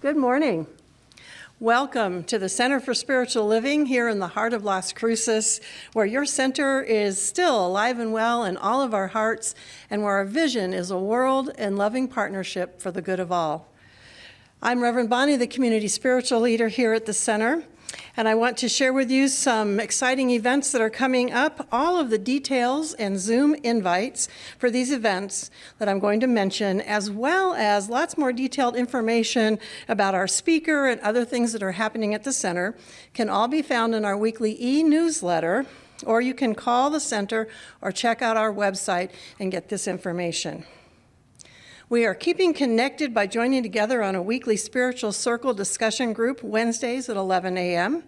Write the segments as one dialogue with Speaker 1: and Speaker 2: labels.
Speaker 1: Good morning. Welcome to the Center for Spiritual Living here in the heart of Las Cruces, where your center is still alive and well in all of our hearts, and where our vision is a world and loving partnership for the good of all. I'm Reverend Bonnie, the community spiritual leader here at the center, and I want to share with you some exciting events that are coming up, all of the details and Zoom invites for these events that I'm going to mention, as well as lots more detailed information about our speaker and other things that are happening at the center can all be found in our weekly e-newsletter, or you can call the center or check out our website and get this information. We are keeping connected by joining together on a weekly spiritual circle discussion group Wednesdays at 11 a.m.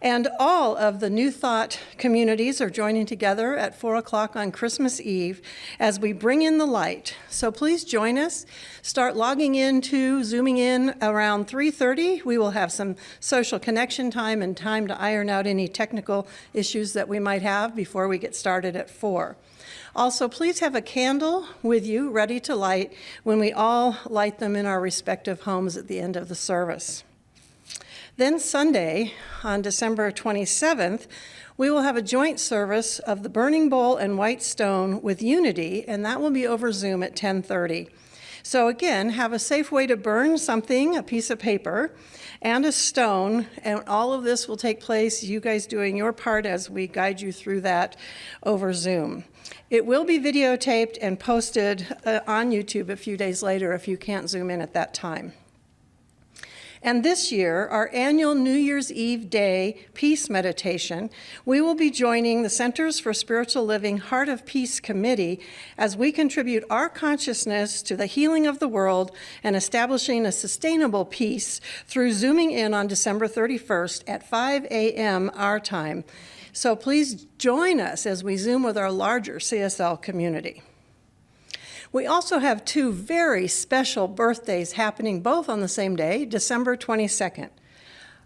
Speaker 1: And all of the New Thought communities are joining together at 4 o'clock on Christmas Eve as we bring in the light. So please join us. Start logging into, zooming in around 3:30. We will have some social connection time and time to iron out any technical issues that we might have before we get started at 4. Also, please have a candle with you ready to light when we all light them in our respective homes at the end of the service. Then Sunday, on December 27th, we will have a joint service of the Burning Bowl and White Stone with Unity, and that will be over Zoom at 10:30. So again, have a safe way to burn something, a piece of paper, and a stone, and all of this will take place, you guys doing your part as we guide you through that over Zoom. It will be videotaped and posted on YouTube a few days later if you can't zoom in at that time. And this year, our annual New Year's Eve Day Peace Meditation, we will be joining the Centers for Spiritual Living Heart of Peace Committee as we contribute our consciousness to the healing of the world and establishing a sustainable peace through zooming in on December 31st at 5 a.m. our time. So please join us as we Zoom with our larger CSL community. We also have two very special birthdays happening both on the same day, December 22nd.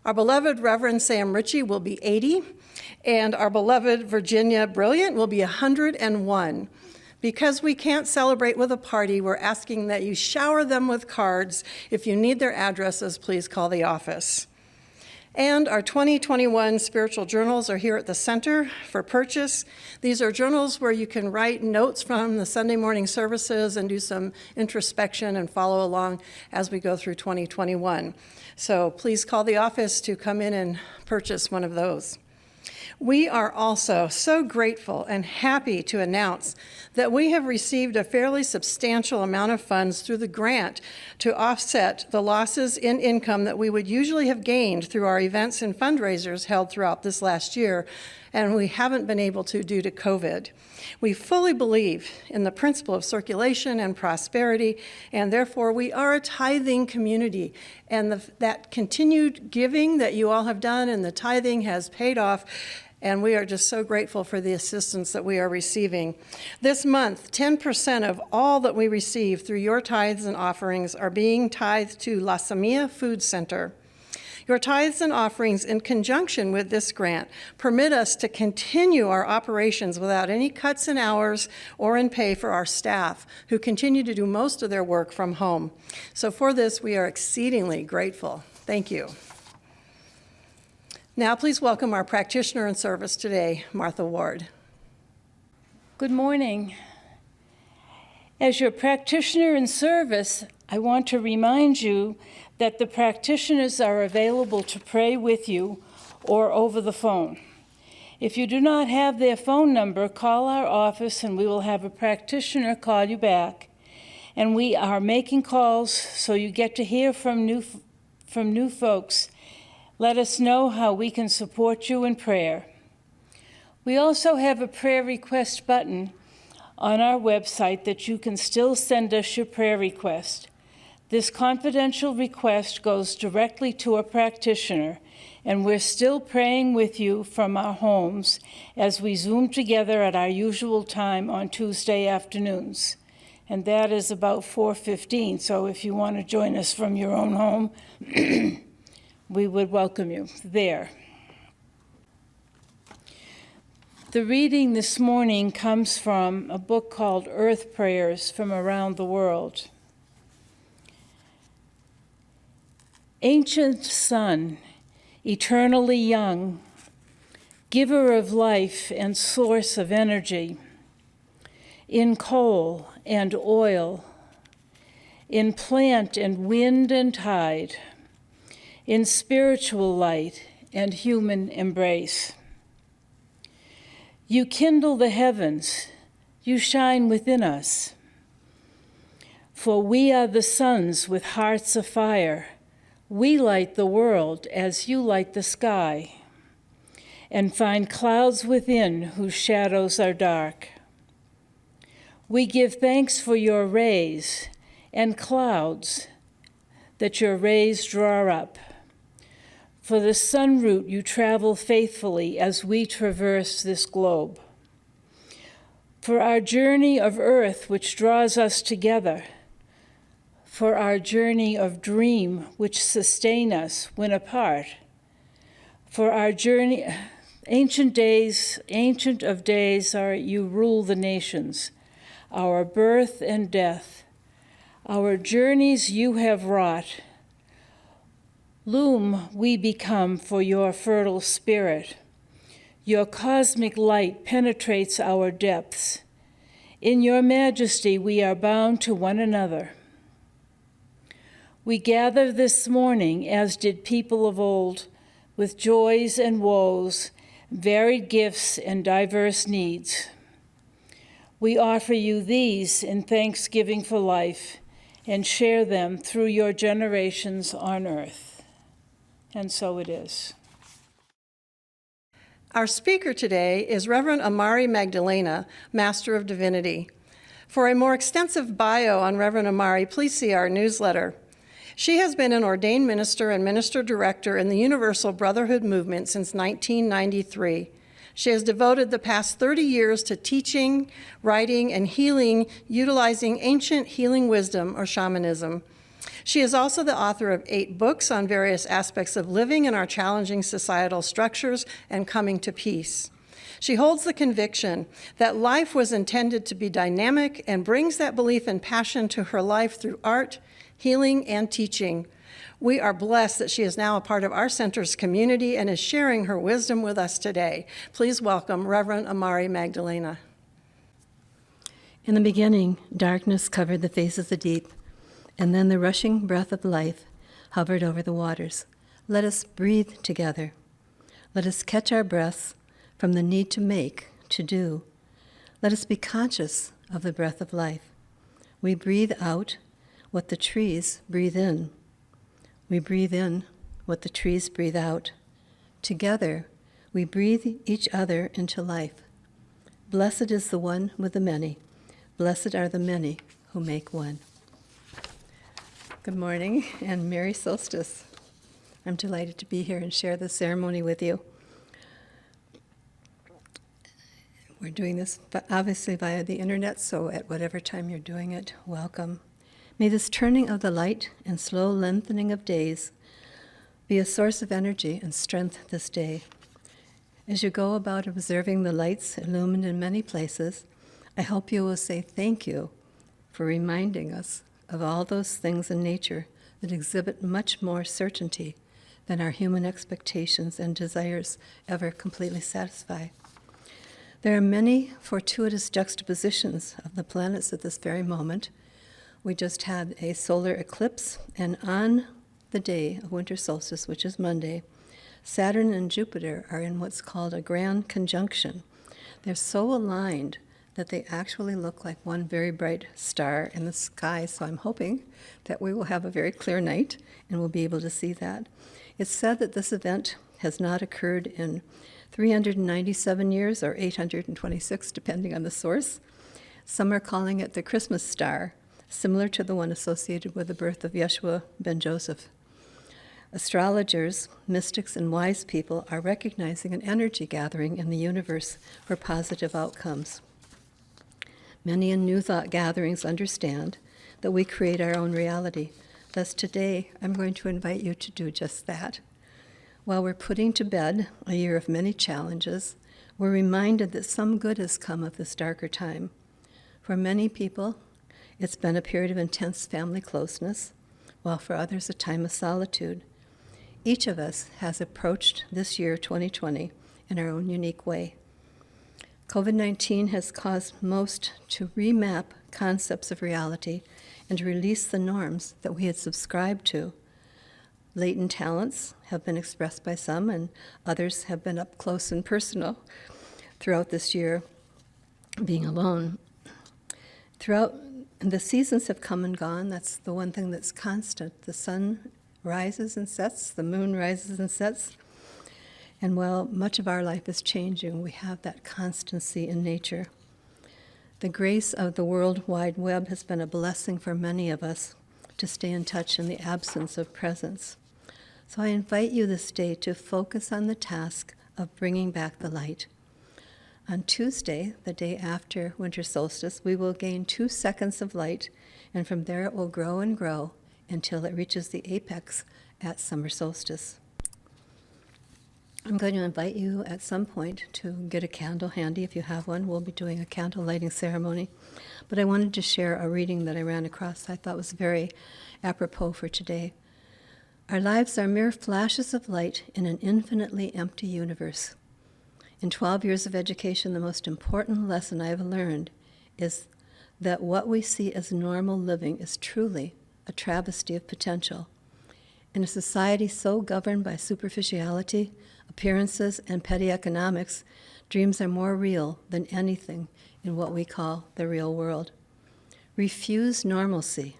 Speaker 1: Our beloved Reverend Sam Ritchie will be 80, and our beloved Virginia Brilliant will be 101. Because we can't celebrate with a party, we're asking that you shower them with cards. If you need their addresses, please call the office. And our 2021 spiritual journals are here at the center for purchase. These are journals where you can write notes from the Sunday morning services and do some introspection and follow along as we go through 2021. So please call the office to come in and purchase one of those. We are also so grateful and happy to announce that we have received a fairly substantial amount of funds through the grant to offset the losses in income that we would usually have gained through our events and fundraisers held throughout this last year, and we haven't been able to due to COVID. We fully believe in the principle of circulation and prosperity, and therefore we are a tithing community, and that continued giving that you all have done and the tithing has paid off, and we are just so grateful for the assistance that we are receiving. This month, 10% of all that we receive through your tithes and offerings are being tithed to La Samia Food Center. Your tithes and offerings in conjunction with this grant permit us to continue our operations without any cuts in hours or in pay for our staff, who continue to do most of their work from home. So for this, we are exceedingly grateful. Thank you. Now, please welcome our practitioner in service today, Martha Ward.
Speaker 2: Good morning. As your practitioner in service, I want to remind you that the practitioners are available to pray with you or over the phone. If you do not have their phone number, call our office and we will have a practitioner call you back. And we are making calls so you get to hear from new folks. Let us know how we can support you in prayer. We also have a prayer request button on our website that you can still send us your prayer request. This confidential request goes directly to a practitioner, and we're still praying with you from our homes as we Zoom together at our usual time on Tuesday afternoons. And that is about 4:15, so if you want to join us from your own home, we would welcome you there. The reading this morning comes from a book called Earth Prayers from Around the World. Ancient sun, eternally young, giver of life and source of energy, in coal and oil, in plant and wind and tide, in spiritual light and human embrace. You kindle the heavens, you shine within us. For we are the suns with hearts afire. We light the world as you light the sky, and find clouds within whose shadows are dark. We give thanks for your rays and clouds that your rays draw up. For the sun route you travel faithfully as we traverse this globe. For our journey of earth which draws us together. For our journey of dream which sustain us when apart. For our journey, ancient of days are you rule the nations, our birth and death, our journeys you have wrought. Loom we become for your fertile spirit. Your cosmic light penetrates our depths. In your majesty we are bound to one another. We gather this morning, as did people of old, with joys and woes, varied gifts and diverse needs. We offer you these in thanksgiving for life and share them through your generations on earth. And so it is.
Speaker 1: Our speaker today is Reverend Amari Magdalena, Master of Divinity. For a more extensive bio on Reverend Amari, please see our newsletter. She has been an ordained minister and minister director in the Universal Brotherhood movement since 1993. She has devoted the past 30 years to teaching, writing, and healing, utilizing ancient healing wisdom or shamanism. She is also the author of 8 books on various aspects of living in our challenging societal structures and coming to peace. She holds the conviction that life was intended to be dynamic and brings that belief and passion to her life through art, healing, and teaching. We are blessed that she is now a part of our center's community and is sharing her wisdom with us today. Please welcome Reverend Amari Magdalena.
Speaker 3: In the beginning, darkness covered the face of the deep, and then the rushing breath of life hovered over the waters. Let us breathe together. Let us catch our breaths from the need to make, to do. Let us be conscious of the breath of life. We breathe out what the trees breathe in. We breathe in what the trees breathe out. Together, we breathe each other into life. Blessed is the one with the many. Blessed are the many who make one. Good morning and Merry Solstice. I'm delighted to be here and share this ceremony with you. We're doing this obviously via the internet, so at whatever time you're doing it, welcome. May this turning of the light and slow lengthening of days be a source of energy and strength this day. As you go about observing the lights illumined in many places, I hope you will say thank you for reminding us of all those things in nature that exhibit much more certainty than our human expectations and desires ever completely satisfy. There are many fortuitous juxtapositions of the planets at this very moment. We just had a solar eclipse, and on the day of winter solstice, which is Monday, Saturn and Jupiter are in what's called a grand conjunction. They're so aligned that they actually look like one very bright star in the sky, so I'm hoping that we will have a very clear night and we'll be able to see that. It's said that this event has not occurred in 397 years or 826, depending on the source. Some are calling it the Christmas star, similar to the one associated with the birth of Yeshua ben Joseph. Astrologers, mystics, and wise people are recognizing an energy gathering in the universe for positive outcomes. Many in New Thought gatherings understand that we create our own reality. Thus today, I'm going to invite you to do just that. While we're putting to bed a year of many challenges, we're reminded that some good has come of this darker time. For many people, it's been a period of intense family closeness. while for others a time of solitude. Each of us has approached this year, 2020, in our own unique way. COVID-19 has caused most to remap concepts of reality and to release the norms that we had subscribed to. Latent talents have been expressed by some, and others have been up close and personal throughout this year, being alone. Throughout, the seasons have come and gone. That's the one thing that's constant. The sun rises and sets, the moon rises and sets. And while much of our life is changing, we have that constancy in nature. The grace of the World Wide Web has been a blessing for many of us to stay in touch in the absence of presence. So I invite you this day to focus on the task of bringing back the light. On Tuesday, the day after winter solstice, we will gain 2 seconds of light, and from there it will grow and grow until it reaches the apex at summer solstice. I'm going to invite you at some point to get a candle handy if you have one. We'll be doing a candle lighting ceremony. But I wanted to share a reading that I ran across I thought was very apropos for today. Our lives are mere flashes of light in an infinitely empty universe. In 12 years of education, the most important lesson I have learned is that what we see as normal living is truly a travesty of potential. In a society so governed by superficiality, appearances, and petty economics, dreams are more real than anything in what we call the real world. Refuse normalcy.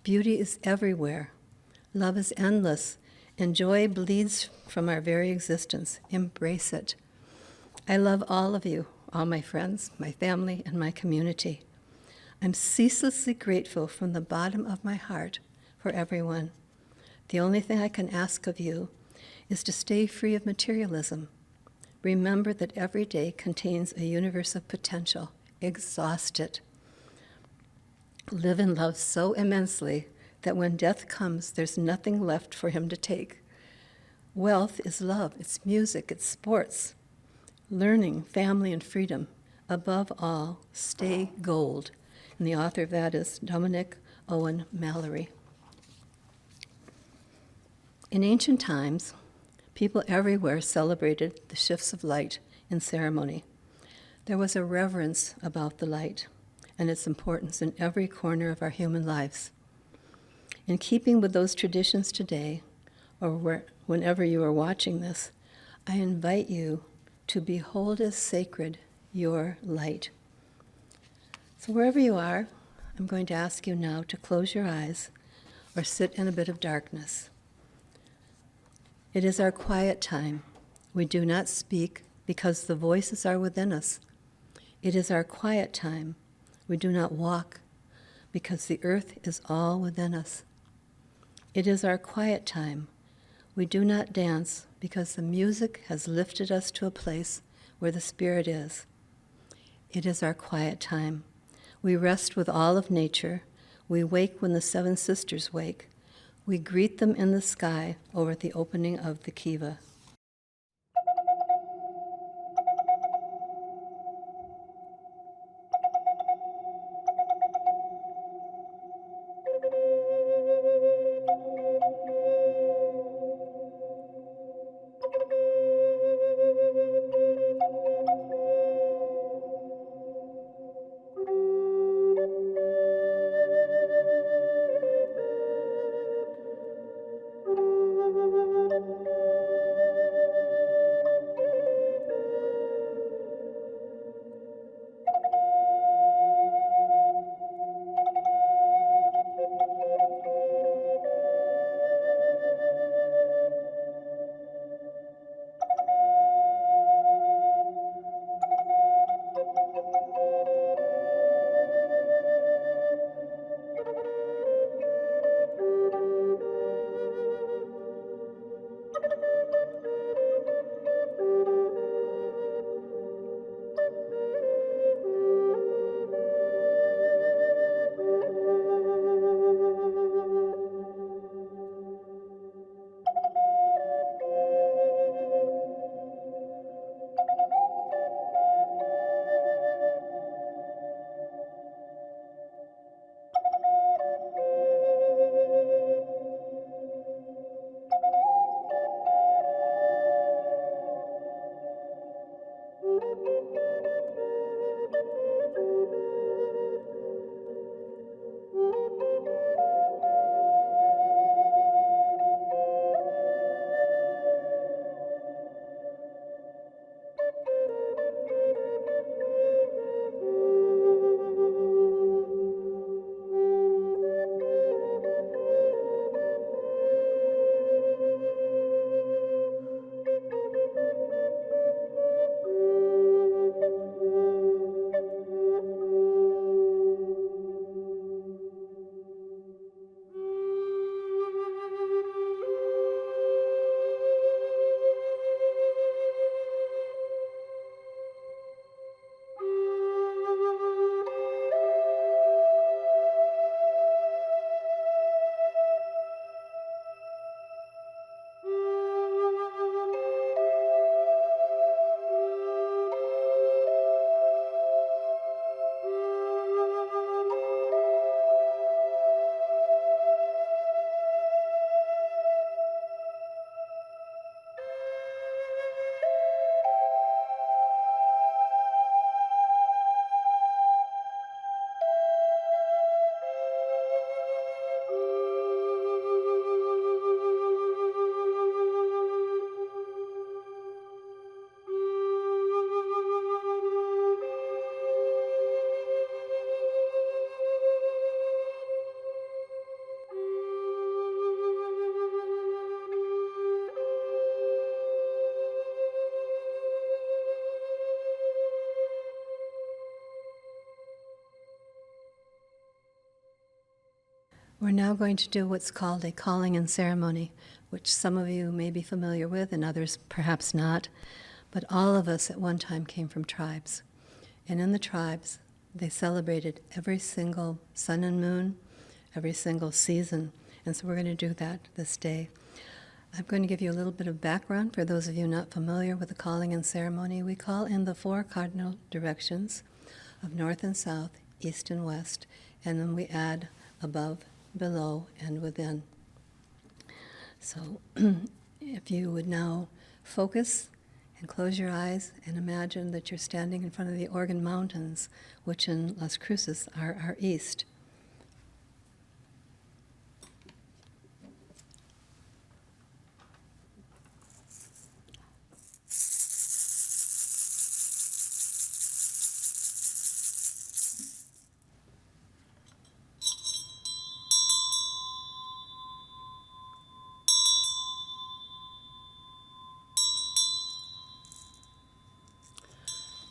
Speaker 3: Beauty is everywhere. Love is endless, and joy bleeds from our very existence. Embrace it. I love all of you, all my friends, my family, and my community. I'm ceaselessly grateful from the bottom of my heart for everyone. The only thing I can ask of you is to stay free of materialism. Remember that every day contains a universe of potential. Exhaust it. Live in love so immensely that when death comes, there's nothing left for him to take. Wealth is love, it's music, it's sports, learning, family, and freedom. Above all, stay gold. And the author of that is Dominic Owen Mallory. In ancient times, people everywhere celebrated the shifts of light in ceremony. There was a reverence about the light and its importance in every corner of our human lives. In keeping with those traditions today, or whenever you are watching this, I invite you to behold as sacred your light. So wherever you are, I'm going to ask you now to close your eyes or sit in a bit of darkness. It is our quiet time. We do not speak because the voices are within us. It is our quiet time. We do not walk because the earth is all within us. It is our quiet time. We do not dance because the music has lifted us to a place where the Spirit is. It is our quiet time. We rest with all of nature. We wake when the seven sisters wake. We greet them in the sky over the opening of the kiva. We're now going to do what's called a calling in ceremony, which some of you may be familiar with and others perhaps not. But all of us at one time came from tribes. And in the tribes, they celebrated every single sun and moon, every single season. And so we're going to do that this day. I'm going to give you a little bit of background for those of you not familiar with the calling in ceremony. We call in the 4 cardinal directions of north and south, east and west, and then we add above, below, and within. So if you would now focus and close your eyes and imagine that you're standing in front of the Organ Mountains, which in Las Cruces are our east.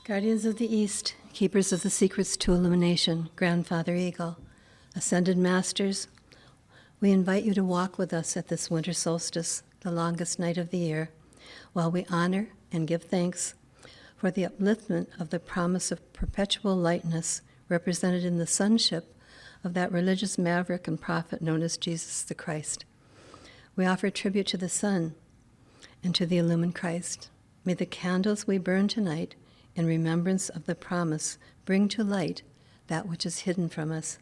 Speaker 3: Guardians of the East, keepers of the secrets to illumination, Grandfather Eagle, Ascended Masters, we invite you to walk with us at this winter solstice, the longest night of the year, while we honor and give thanks for the upliftment of the promise of perpetual lightness represented in the sonship of that religious maverick and prophet known as Jesus the Christ. We offer tribute to the sun and to the illumined Christ. May the candles we burn tonight in remembrance of the promise bring to light that which is hidden from us.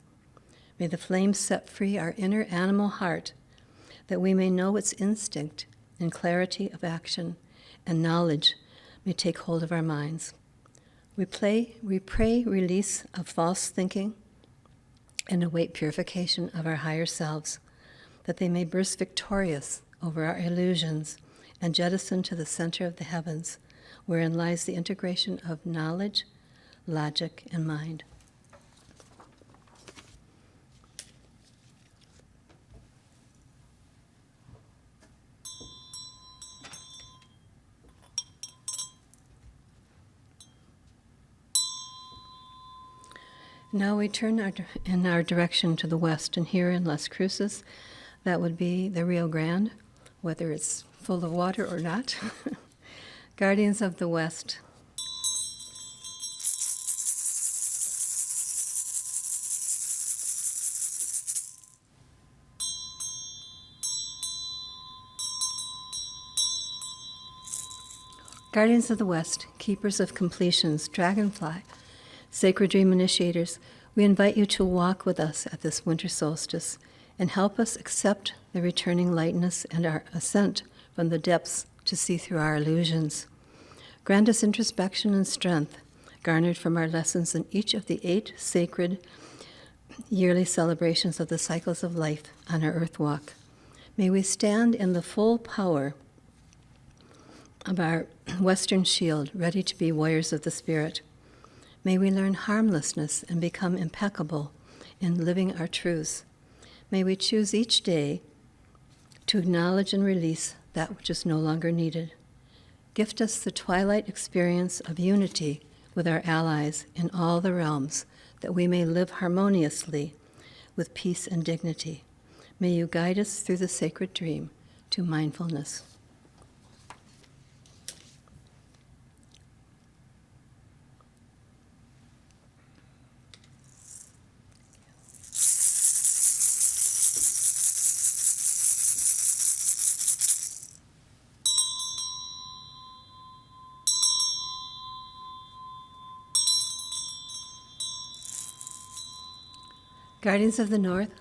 Speaker 3: May the flames set free our inner animal heart, that we may know its instinct and clarity of action, and knowledge may take hold of our minds. We pray release of false thinking and await purification of our higher selves, that they may burst victorious over our illusions and jettison to the center of the heavens, wherein lies the integration of knowledge, logic, and mind. Now we turn in our direction to the west, and here in Las Cruces, that would be the Rio Grande, whether it's full of water or not. Guardians of the West. Guardians of the West, keepers of completions, dragonfly, sacred dream initiators, we invite you to walk with us at this winter solstice and help us accept the returning lightness and our ascent from the depths to see through our illusions. Grant us introspection and strength, garnered from our lessons in each of the 8 sacred yearly celebrations of the cycles of life on our earth walk. May we stand in the full power of our Western shield, ready to be warriors of the Spirit. May we learn harmlessness and become impeccable in living our truths. May we choose each day to acknowledge and release that which is no longer needed. Gift us the twilight experience of unity with our allies in all the realms, that we may live harmoniously with peace and dignity. May you guide us through the sacred dream to mindfulness. Guardians of the North,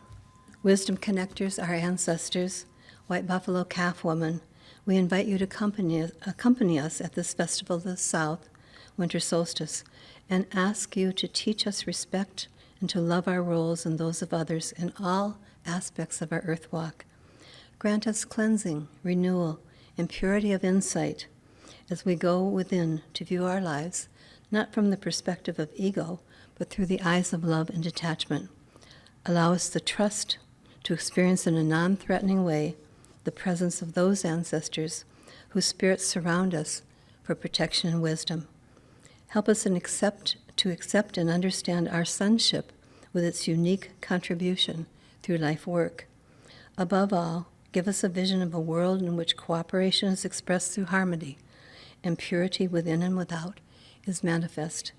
Speaker 3: wisdom connectors, our ancestors, white buffalo calf woman, we invite you to accompany us at this festival of the South, winter solstice, and ask you to teach us respect and to love our roles and those of others in all aspects of our earth walk. Grant us cleansing, renewal, and purity of insight as we go within to view our lives, not from the perspective of ego, but through the eyes of love and detachment. Allow us the trust to experience in a non-threatening way the presence of those ancestors whose spirits surround us for protection and wisdom. Help us to accept and understand our sonship with its unique contribution through life work. Above all, give us a vision of a world in which cooperation is expressed through harmony, and purity within and without is manifest.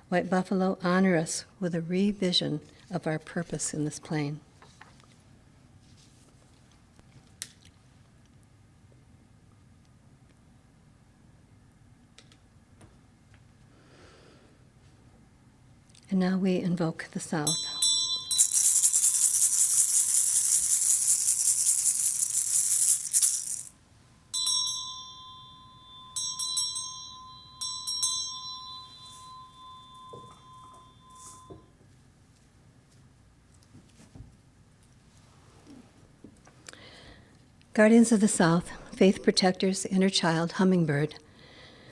Speaker 3: White Buffalo, honor us with a revision of our purpose in this plane. And now we invoke the South. Guardians of the South, faith protectors, inner child, hummingbird,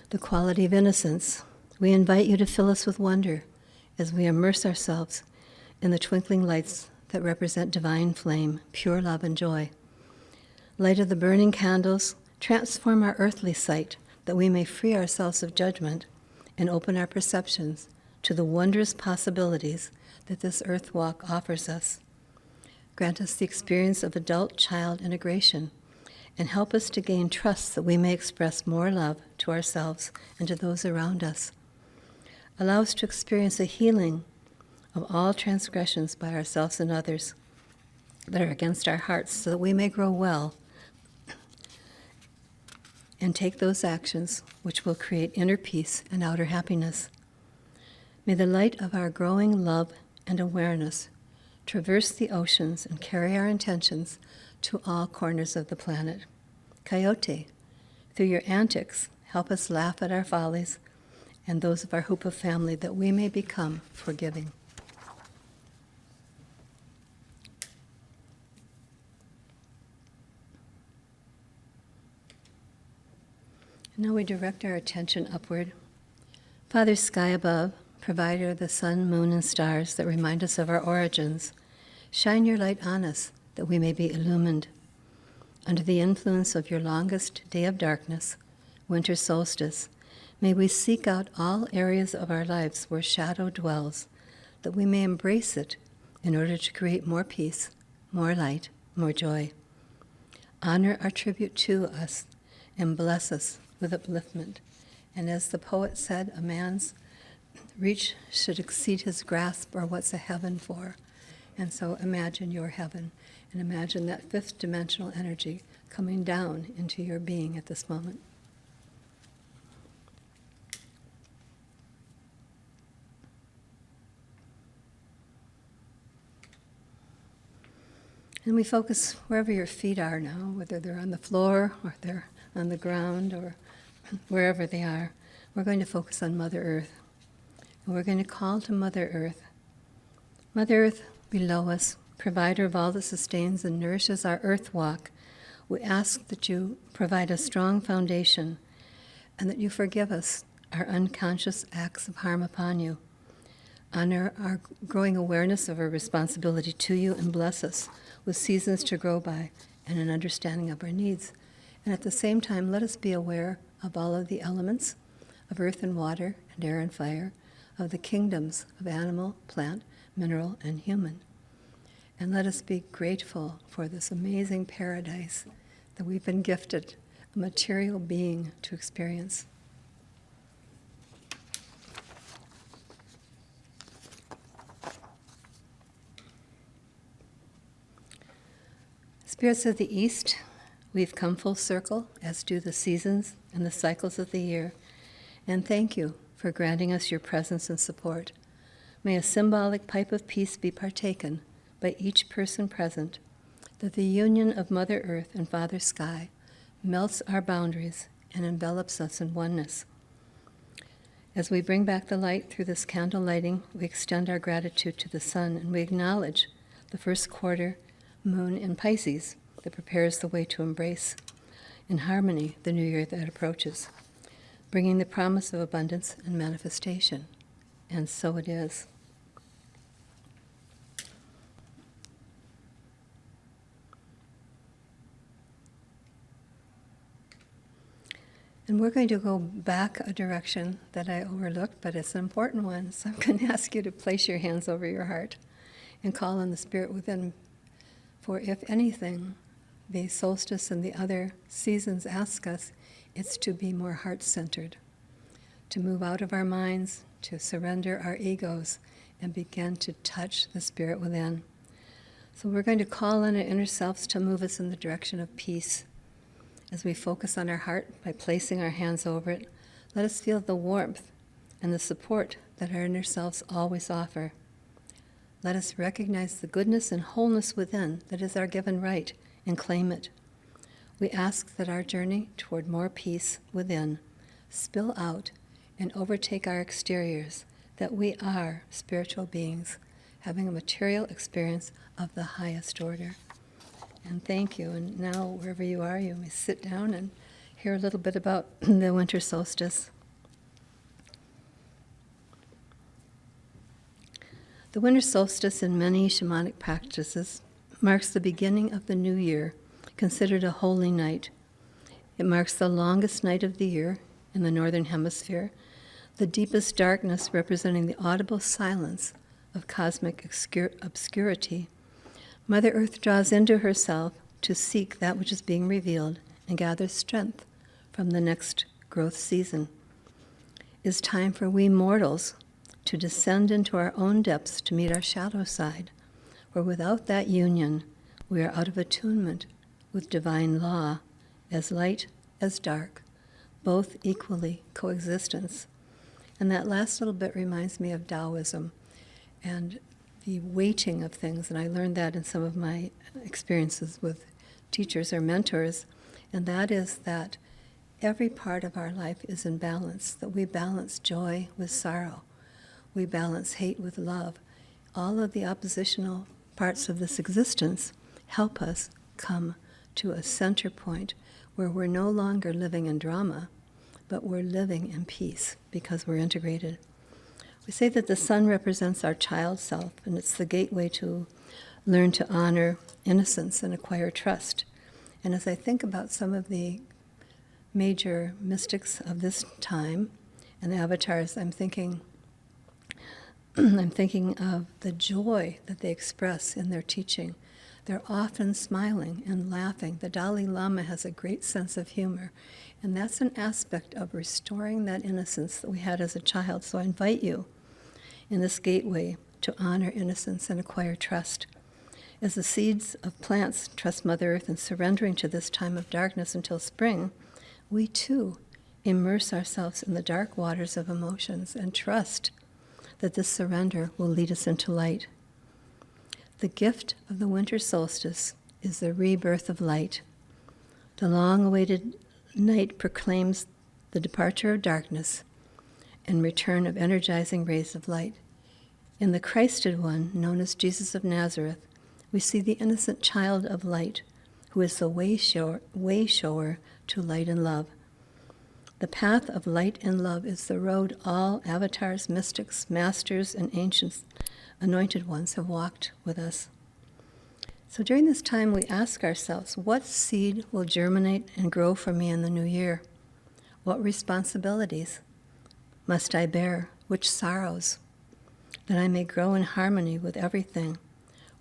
Speaker 3: the quality of innocence, we invite you to fill us with wonder as we immerse ourselves in the twinkling lights that represent divine flame, pure love and joy. Light of the burning candles, transform our earthly sight that we may free ourselves of judgment and open our perceptions to the wondrous possibilities that this earth walk offers us. Grant us the experience of adult-child integration and help us to gain trust that we may express more love to ourselves and to those around us. Allow us to experience a healing of all transgressions by ourselves and others that are against our hearts so that we may grow well and take those actions which will create inner peace and outer happiness. May the light of our growing love and awareness traverse the oceans and carry our intentions to all corners of the planet. Coyote, through your antics, help us laugh at our follies and those of our Hoopa family that we may become forgiving. Now we direct our attention upward. Father Sky above, provider of the sun, moon, and stars that remind us of our origins, shine your light on us that we may be illumined. Under the influence of your longest day of darkness, winter solstice, may we seek out all areas of our lives where shadow dwells, that we may embrace it in order to create more peace, more light, more joy. Honor our tribute to us and bless us with upliftment. And as the poet said, a man's reach should exceed his grasp, or what's a heaven for. And so imagine your heaven, and imagine that fifth dimensional energy coming down into your being at this moment. And we focus wherever your feet are now, whether they're on the floor or they're on the ground or wherever they are. We're going to focus on Mother Earth. And we're going to call to Mother Earth. Mother Earth below us, provider of all that sustains and nourishes our earth walk, we ask that you provide a strong foundation and that you forgive us our unconscious acts of harm upon you. Honor our growing awareness of our responsibility to you and bless us with seasons to grow by and an understanding of our needs. And at the same time, let us be aware of all of the elements of earth and water and air and fire, of the kingdoms of animal, plant, mineral, and human. And let us be grateful for this amazing paradise that we've been gifted, a material being to experience. Spirits of the East, we've come full circle, as do the seasons and the cycles of the year, and thank you for granting us your presence and support. May a symbolic pipe of peace be partaken by each person present, that the union of Mother Earth and Father Sky melts our boundaries and envelops us in oneness. As we bring back the light through this candle lighting, we extend our gratitude to the sun, and we acknowledge the first quarter moon in Pisces that prepares the way to embrace in harmony the new year that approaches, bringing the promise of abundance and manifestation. And so it is. And we're going to go back a direction that I overlooked, but it's an important one. So I'm going to ask you to place your hands over your heart and call on the spirit within For if anything, the solstice and the other seasons ask us, it's to be more heart-centered, to move out of our minds, to surrender our egos, and begin to touch the spirit within. So we're going to call on our inner selves to move us in the direction of peace. As we focus on our heart by placing our hands over it, let us feel the warmth and the support that our inner selves always offer. Let us recognize the goodness and wholeness within that is our given right and claim it. We ask that our journey toward more peace within spill out and overtake our exteriors, that we are spiritual beings having a material experience of the highest order. And thank you. And now, wherever you are, you may sit down and hear a little bit about the winter solstice. The winter solstice in many shamanic practices marks the beginning of the new year, considered a holy night. It marks the longest night of the year in the northern hemisphere, the deepest darkness representing the audible silence of cosmic obscurity. Mother Earth draws into herself to seek that which is being revealed and gathers strength from the next growth season. It is time for we mortals to descend into our own depths to meet our shadow side, for without that union, we are out of attunement with divine law, as light as dark, both equally coexistence. And that last little bit reminds me of Taoism and the weighting of things, and I learned that in some of my experiences with teachers or mentors, and that is that every part of our life is in balance, that we balance joy with sorrow, we balance hate with love. All of the oppositional parts of this existence help us come to a center point where we're no longer living in drama, but we're living in peace because we're integrated. We say that the sun represents our child self, and it's the gateway to learn to honor innocence and acquire trust. And as I think about some of the major mystics of this time and the avatars, I'm thinking of the joy that they express in their teaching. They're often smiling and laughing. The Dalai Lama has a great sense of humor, and that's an aspect of restoring that innocence that we had as a child. So I invite you in this gateway to honor innocence and acquire trust. As the seeds of plants trust Mother Earth in surrendering to this time of darkness until spring, we too immerse ourselves in the dark waters of emotions and trust that this surrender will lead us into light. The gift of the winter solstice is the rebirth of light. The long-awaited night proclaims the departure of darkness and return of energizing rays of light. In the Christed One, known as Jesus of Nazareth, we see the innocent child of light, who is the way shower to light and love. The path of light and love is the road all avatars, mystics, masters, and ancient anointed ones have walked with us. So during this time, we ask ourselves, what seed will germinate and grow for me in the new year? What responsibilities must I bear? Which sorrows? That I may grow in harmony with everything.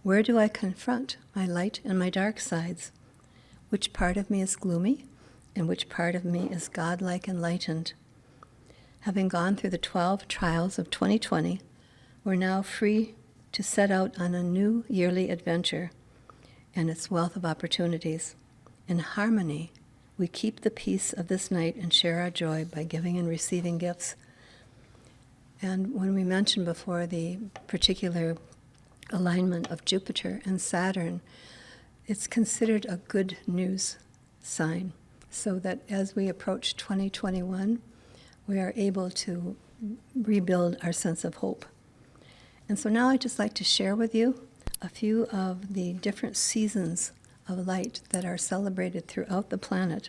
Speaker 3: Where do I confront my light and my dark sides? Which part of me is gloomy, and which part of me is godlike enlightened? Having gone through the 12 trials of 2020, we're now free to set out on a new yearly adventure and its wealth of opportunities. In harmony, we keep the peace of this night and share our joy by giving and receiving gifts. And when we mentioned before the particular alignment of Jupiter and Saturn, it's considered a good news sign, so that as we approach 2021, we are able to rebuild our sense of hope. And so now I'd just like to share with you a few of the different seasons of light that are celebrated throughout the planet.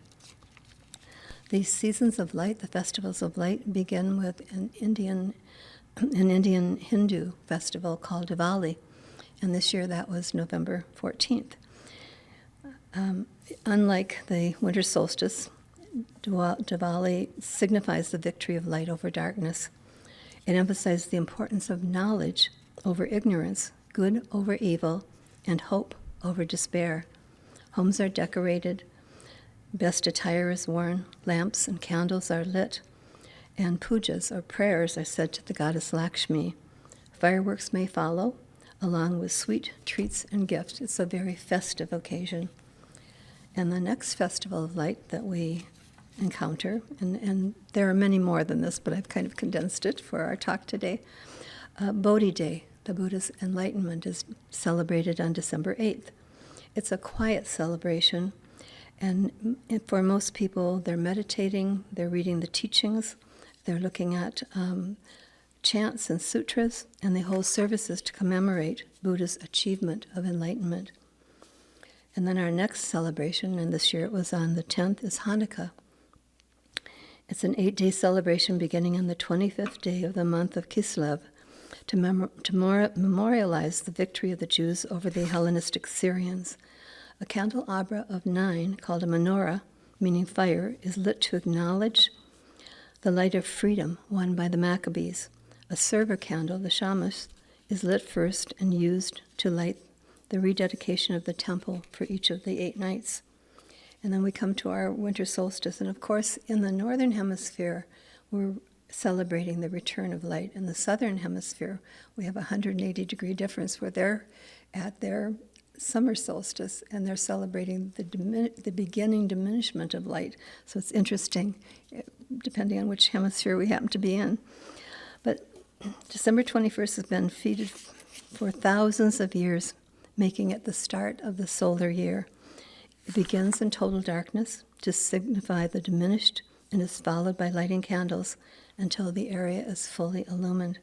Speaker 3: These seasons of light, the festivals of light, begin with an Indian Hindu festival called Diwali, and this year that was November 14th. Unlike the winter solstice, Diwali signifies the victory of light over darkness. It emphasizes the importance of knowledge over ignorance, good over evil, and hope over despair. Homes are decorated, best attire is worn, lamps and candles are lit, and pujas, or prayers, are said to the goddess Lakshmi. Fireworks may follow, along with sweet treats and gifts. It's a very festive occasion. And the next festival of light that we encounter, and there are many more than this, but I've kind of condensed it for our talk today. Bodhi Day, the Buddha's enlightenment, is celebrated on December 8th. It's a quiet celebration, and for most people, they're meditating, they're reading the teachings, they're looking at chants and sutras, and they hold services to commemorate Buddha's achievement of enlightenment. And then our next celebration, and this year it was on the 10th, is Hanukkah. It's an 8-day celebration beginning on the 25th day of the month of Kislev to memorialize the victory of the Jews over the Hellenistic Syrians. A candelabra of 9, called a menorah, meaning fire, is lit to acknowledge the light of freedom won by the Maccabees. A server candle, the shamash, is lit first and used to light the rededication of the temple for each of the 8 nights. And then we come to our winter solstice. And of course, in the northern hemisphere, we're celebrating the return of light. In the southern hemisphere, we have a 180-degree difference where they're at their summer solstice and they're celebrating the beginning diminishment of light. So it's interesting, depending on which hemisphere we happen to be in. But December 21st has been feted for thousands of years, making it the start of the solar year. It begins in total darkness to signify the diminished and is followed by lighting candles until the area is fully illumined.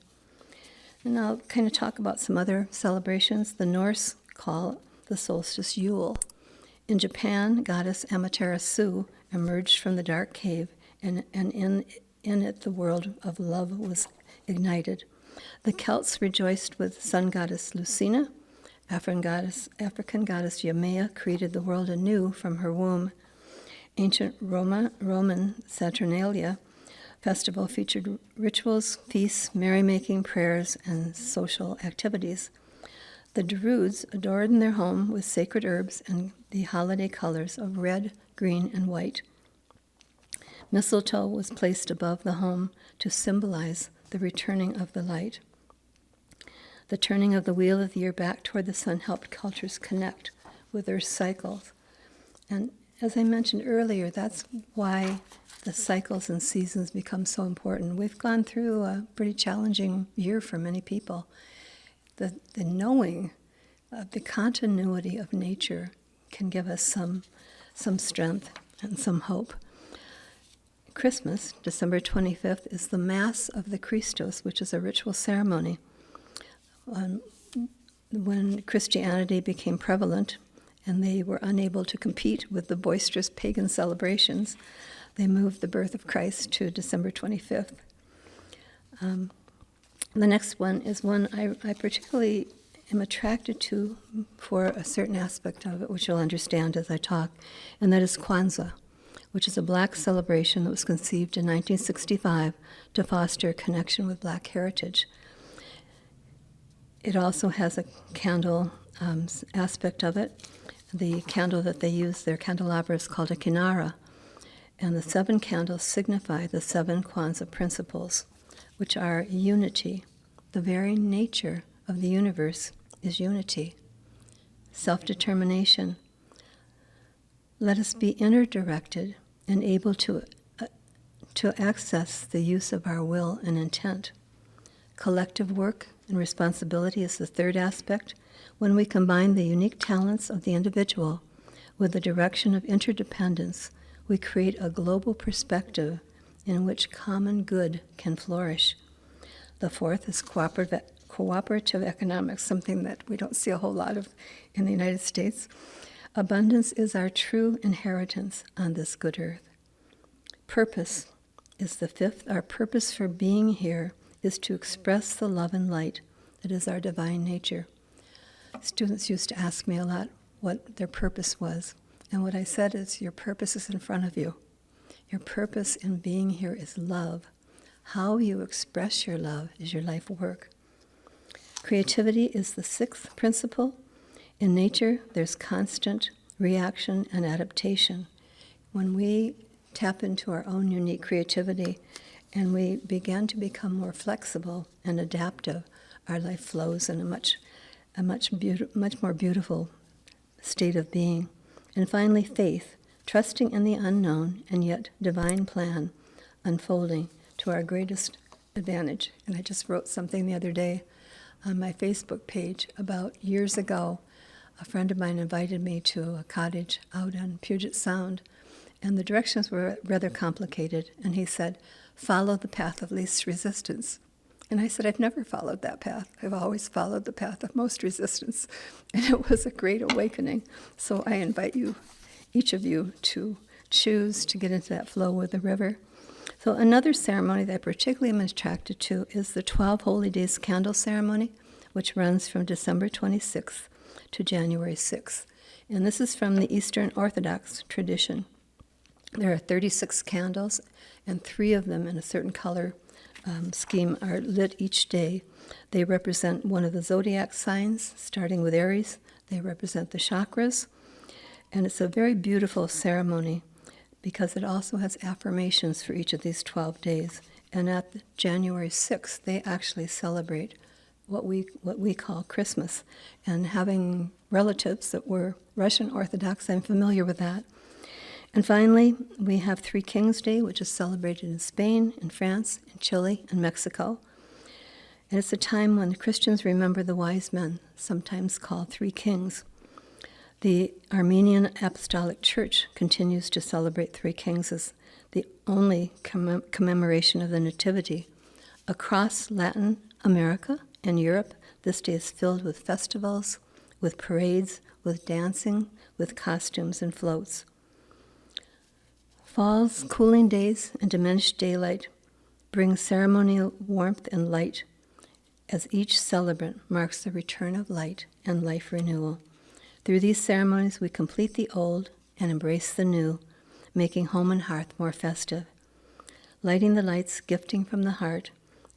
Speaker 3: And I'll kind of talk about some other celebrations. The Norse call the solstice Yule. In Japan, goddess Amaterasu emerged from the dark cave, and in it the world of love was ignited. The Celts rejoiced with sun goddess Lucina. African goddess Yamea created the world anew from her womb. Ancient Roman Saturnalia festival featured rituals, feasts, merrymaking, prayers, and social activities. The Druids adored in their home with sacred herbs and the holiday colors of red, green, and white. Mistletoe was placed above the home to symbolize the returning of the light. The turning of the wheel of the year back toward the sun helped cultures connect with Earth's cycles. And as I mentioned earlier, that's why the cycles and seasons become so important. We've gone through a pretty challenging year for many people. The knowing of the continuity of nature can give us some strength and some hope. Christmas, December 25th, is the Mass of the Christos, which is a ritual ceremony. When Christianity became prevalent and they were unable to compete with the boisterous pagan celebrations, they moved the birth of Christ to December 25th. The next one is one I particularly am attracted to for a certain aspect of it, which you'll understand as I talk, and that is Kwanzaa, which is a Black celebration that was conceived in 1965 to foster a connection with Black heritage. It also has a candle aspect of it. The candle that they use, their candelabra, is called a kinara, and the 7 candles signify the 7 Kwanzaa principles, which are unity. The very nature of the universe is unity. Self-determination. Let us be inner-directed and able to access the use of our will and intent. Collective work and responsibility is the 3rd aspect. When we combine the unique talents of the individual with the direction of interdependence, we create a global perspective in which common good can flourish. The 4th is cooperative economics, something that we don't see a whole lot of in the United States. Abundance is our true inheritance on this good earth. Purpose is the 5th. Our purpose for being here is to express the love and light that is our divine nature. Students used to ask me a lot what their purpose was. And what I said is, your purpose is in front of you. Your purpose in being here is love. How you express your love is your life work. Creativity is the 6th principle. In nature, there's constant reaction and adaptation. When we tap into our own unique creativity and we begin to become more flexible and adaptive, our life flows in a much more beautiful state of being. And finally, faith, trusting in the unknown and yet divine plan unfolding to our greatest advantage. And I just wrote something the other day on my Facebook page about years ago. A friend of mine invited me to a cottage out on Puget Sound, and the directions were rather complicated. And he said, follow the path of least resistance. And I said, I've never followed that path. I've always followed the path of most resistance. And it was a great awakening. So I invite you, each of you, to choose to get into that flow with the river. So another ceremony that I particularly am attracted to is the 12 Holy Days Candle Ceremony, which runs from December 26th to January 6th. And this is from the Eastern Orthodox tradition. There are 36 candles, and 3 of them in a certain color scheme are lit each day. They represent one of the zodiac signs, starting with Aries. They represent the chakras. And it's a very beautiful ceremony because it also has affirmations for each of these 12 days. And at January 6th, they actually celebrate what we call Christmas. And having relatives that were Russian Orthodox, I'm familiar with that. And finally, we have Three Kings Day, which is celebrated in Spain, in France, in Chile, and Mexico. And it's a time when Christians remember the wise men, sometimes called Three Kings. The Armenian Apostolic Church continues to celebrate Three Kings as the only commemoration of the Nativity. Across Latin America and Europe, this day is filled with festivals, with parades, with dancing, with costumes and floats. Fall's cooling days and diminished daylight bring ceremonial warmth and light as each celebrant marks the return of light and life renewal. Through these ceremonies, we complete the old and embrace the new, making home and hearth more festive. Lighting the lights, gifting from the heart,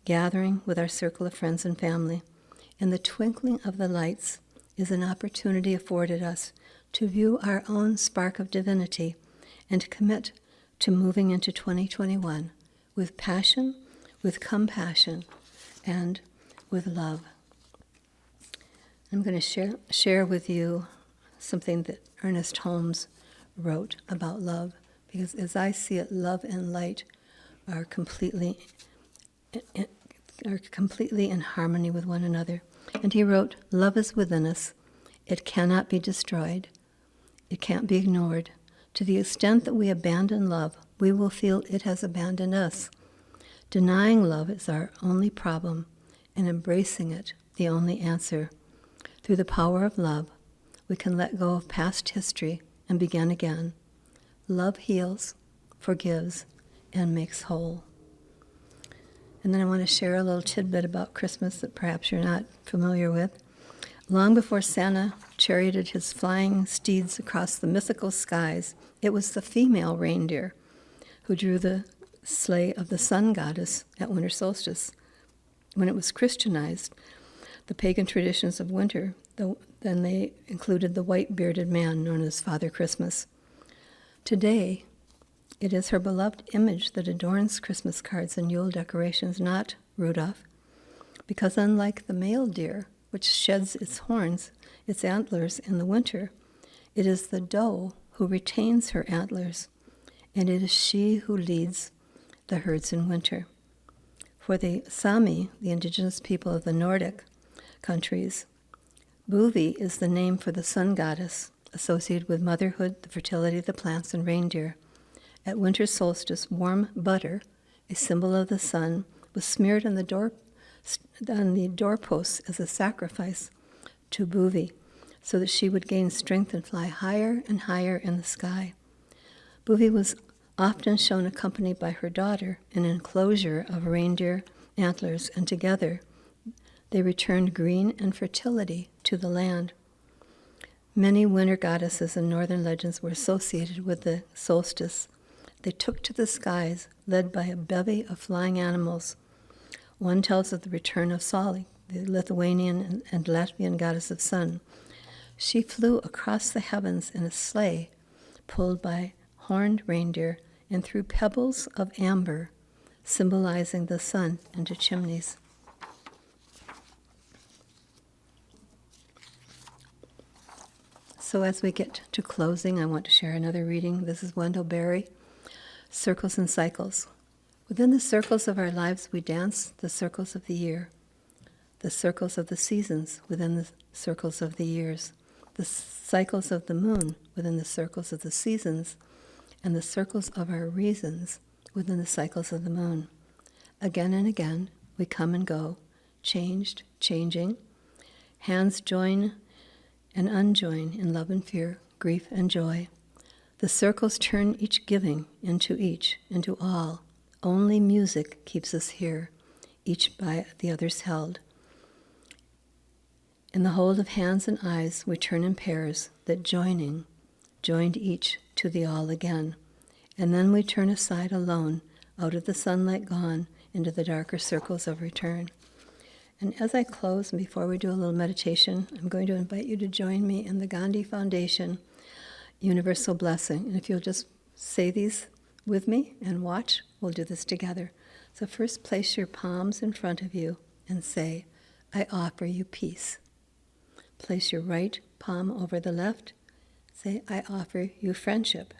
Speaker 3: gathering with our circle of friends and family. In the twinkling of the lights is an opportunity afforded us to view our own spark of divinity and to commit to moving into 2021 with passion, with compassion, and with love. I'm going to share with you something that Ernest Holmes wrote about love, because as I see it, love and light are completely in harmony with one another. And he wrote, love is within us. It cannot be destroyed. It can't be ignored. To the extent that we abandon love, we will feel it has abandoned us. Denying love is our only problem, and embracing it the only answer. Through the power of love, we can let go of past history and begin again. Love heals, forgives, and makes whole. And then I want to share a little tidbit about Christmas that perhaps you're not familiar with. Long before Santa charioted his flying steeds across the mythical skies, it was the female reindeer who drew the sleigh of the sun goddess at winter solstice. When it was Christianized, the pagan traditions of winter, then they included the white-bearded man known as Father Christmas. Today, it is her beloved image that adorns Christmas cards and Yule decorations, not Rudolph, because unlike the male deer, which sheds its horns, its antlers in the winter, it is the doe who retains her antlers, and it is she who leads the herds in winter. For the Sami, the indigenous people of the Nordic countries, Buvi is the name for the sun goddess, associated with motherhood, the fertility of the plants, and reindeer. At winter solstice, warm butter, a symbol of the sun, was smeared on the doorposts as a sacrifice to Buvi, so that she would gain strength and fly higher and higher in the sky. Buvi was often shown accompanied by her daughter in an enclosure of reindeer antlers, and together they returned green and fertility to the land. Many winter goddesses in northern legends were associated with the solstice. They took to the skies, led by a bevy of flying animals. One tells of the return of Sali, the Lithuanian and Latvian goddess of sun. She flew across the heavens in a sleigh pulled by horned reindeer and threw pebbles of amber, symbolizing the sun, into chimneys. So as we get to closing, I want to share another reading. This is Wendell Berry, Circles and Cycles. Within the circles of our lives, we dance the circles of the year, the circles of the seasons within the circles of the years, the cycles of the moon within the circles of the seasons, and the circles of our reasons within the cycles of the moon. Again and again, we come and go, changed, changing. Hands join and unjoin in love and fear, grief and joy. The circles turn each giving into all. Only music keeps us here, each by the others held. In the hold of hands and eyes, we turn in pairs that joined each to the all again. And then we turn aside alone, out of the sunlight gone, into the darker circles of return. And as I close, and before we do a little meditation, I'm going to invite you to join me in the Gandhi Foundation Universal Blessing. And if you'll just say these with me and watch, we'll do this together. So first, place your palms in front of you and say, I offer you peace. Place your right palm over the left. Say, I offer you friendship.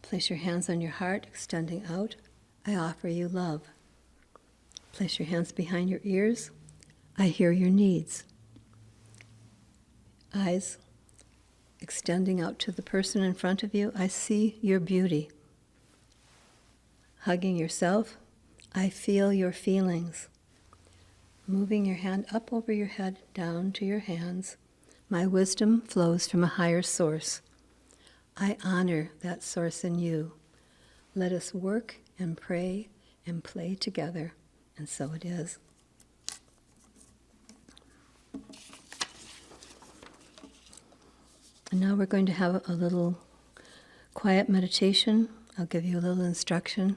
Speaker 3: Place your hands on your heart, extending out. I offer you love. Place your hands behind your ears. I hear your needs. Eyes extending out to the person in front of you. I see your beauty. Hugging yourself. I feel your feelings. Moving your hand up over your head, down to your hands. My wisdom flows from a higher source. I honor that source in you. Let us work and pray and play together. And so it is. And now we're going to have a little quiet meditation. I'll give you a little instruction,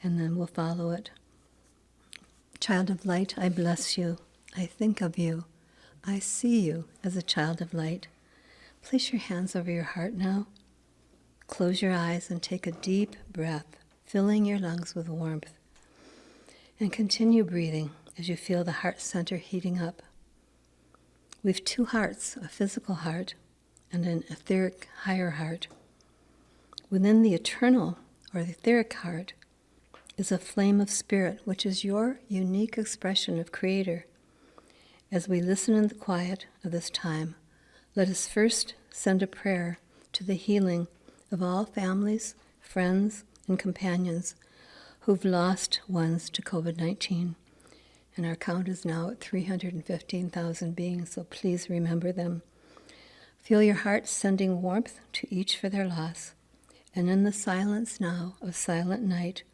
Speaker 3: and then we'll follow it. Child of light, I bless you. I think of you. I see you as a child of light. Place your hands over your heart now. Close your eyes and take a deep breath, filling your lungs with warmth. And continue breathing as you feel the heart center heating up. We have two hearts, a physical heart and an etheric higher heart. Within the eternal or the etheric heart is a flame of spirit, which is your unique expression of Creator. As we listen in the quiet of this time, let us first send a prayer to the healing of all families, friends, and companions who've lost ones to COVID-19. And our count is now at 315,000 beings, so please remember them. Feel your heart sending warmth to each for their loss. And in the silence now of silent night,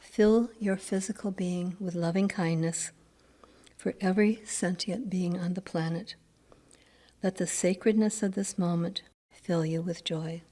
Speaker 3: fill your physical being with loving kindness for every sentient being on the planet. Let the sacredness of this moment fill you with joy.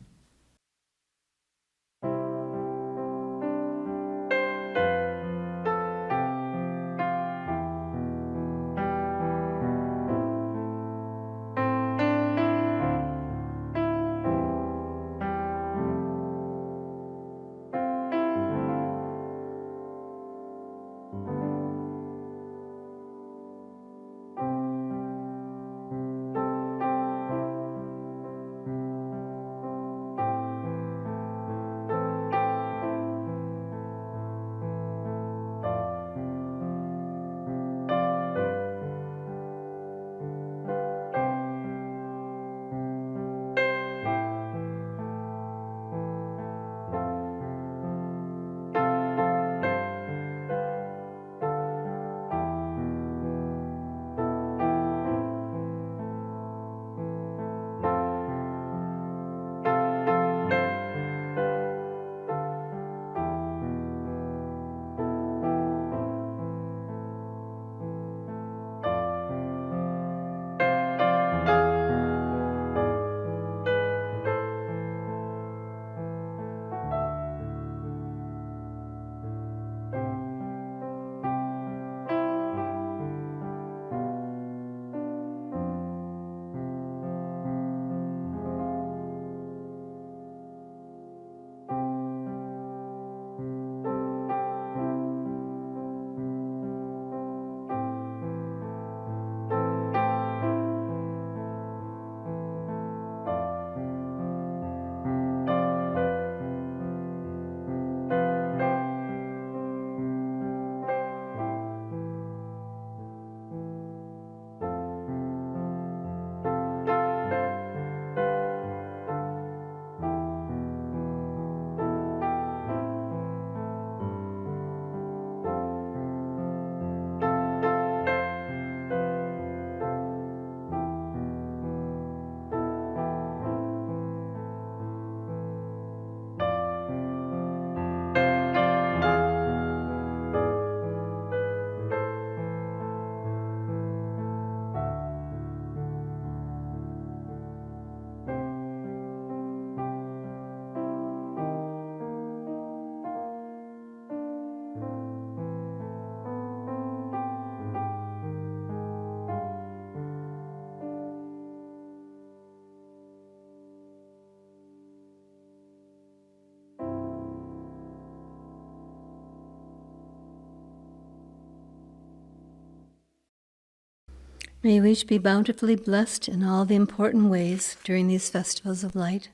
Speaker 3: May you each be bountifully blessed in all the important ways during these festivals of light.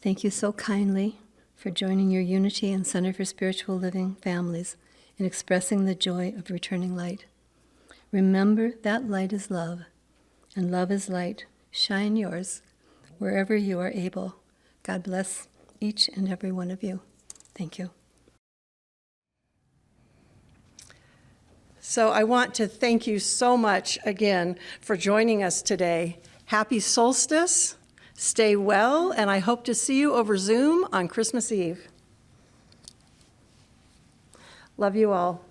Speaker 3: Thank you so kindly for joining your Unity and Center for Spiritual Living families in expressing the joy of returning light. Remember that light is love, and love is light. Shine yours wherever you are able. God bless each and every one of you. Thank you.
Speaker 1: So I want to thank you so much again for joining us today. Happy solstice, stay well, and I hope to see you over Zoom on Christmas Eve. Love you all.